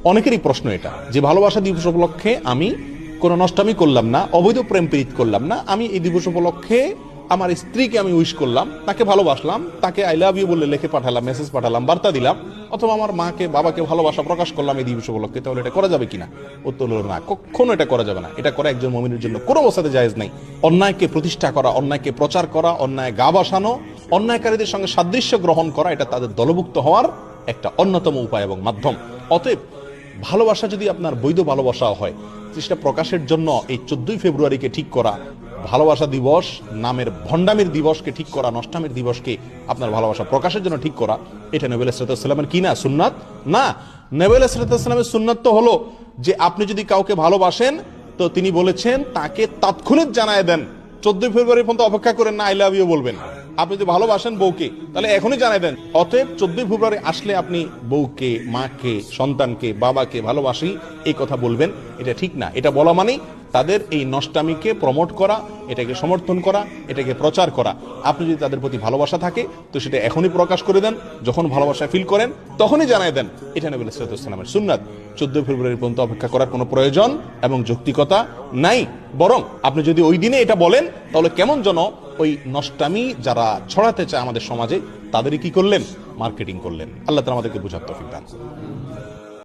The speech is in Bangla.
অনেকেরই প্রশ্ন এটা যে ভালোবাসা দিবস উপলক্ষে আমি কোনো নষ্টামি করলাম না, অবৈধ প্রেম প্রীত করলাম না, আমি এই দিবস উপলক্ষে আমার স্ত্রীকে আমি উইশ করলাম, তাকে ভালোবাসলাম, তাকে আই লাভ ইউ বলে লিখে পাঠালাম, মেসেজ পাঠালাম, বার্তা দিলাম, অথবা আমার মাকে বাবাকে ভালোবাসা প্রকাশ করলাম এই দিবস উপলক্ষে, তাহলে এটা করা যাবে কিনা? উত্তর হলো না, কখনো এটা করা যাবে না। এটা করা একজন মুমিনের জন্য কোনো অবস্থাতে জায়েজ নাই। অন্যায়কে প্রতিষ্ঠা করা, অন্যায়কে প্রচার করা, অন্যায় গা বাসানো, অন্যায়কারীদের সঙ্গে সাদৃশ্য গ্রহণ করা, এটা তাদের দলভুক্ত হওয়ার একটা অন্যতম উপায় এবং মাধ্যম। অতএব ভালোবাসা যদি আপনার বৈধ ভালোবাসা হয়, সেটা প্রকাশের জন্য এই 14ই ফেব্রুয়ারিকে ঠিক করা, ভালোবাসা দিবস নামের ভণ্ডামির দিবসকে ঠিক করা, নষ্টামির দিবসকে আপনার ভালোবাসা প্রকাশের জন্য ঠিক করা, এটা নবী আলাইহিস সালামের কি না? সুন্নাত না। নবী আলাইহিস সালামের সুন্নাত তো হলো যে আপনি যদি কাউকে ভালোবাসেন তো তিনি বলেছেন তাকে তাৎক্ষণিক জানায় দেন, 14 ফেব্রুয়ারি পর্যন্ত অপেক্ষা করেন না, আই লাভ ইউ বলবেন। আপনি যদি ভালোবাসেন বউকে তাহলে এখনই জানাই দেন। অতএব 14 ফেব্রুয়ারি আসলে আপনি বউকে, মাকে, সন্তানকে, বাবাকে ভালোবাসি এই কথা বলবেন, এটা ঠিক না। এটা বলা মানেই তাদের এই নষ্টামিকে প্রমোট করা, এটাকে সমর্থন করা, এটাকে প্রচার করা। আপনি যদি তাদের প্রতি ভালোবাসা থাকে তো সেটা এখনই প্রকাশ করে দেন, যখন ভালোবাসা ফিল করেন তখনই জানাই দেন। এটা নবী সাল্লাল্লাহু আলাইহি ওয়াসাল্লামের সুন্নাত। 14 ফেব্রুয়ারি পর্যন্ত অপেক্ষা করার কোনো প্রয়োজন এবং যৌক্তিকতা নাই। বরং আপনি যদি ওই দিনে এটা বলেন তাহলে কেমন যেন ওই নষ্টামি যারা ছড়াতে চায় আমাদের সমাজে তাদেরই কি করলেন? মার্কেটিং করলেন। আল্লাহ তাআলা আমাদেরকে বুঝার তৌফিক দান করুন।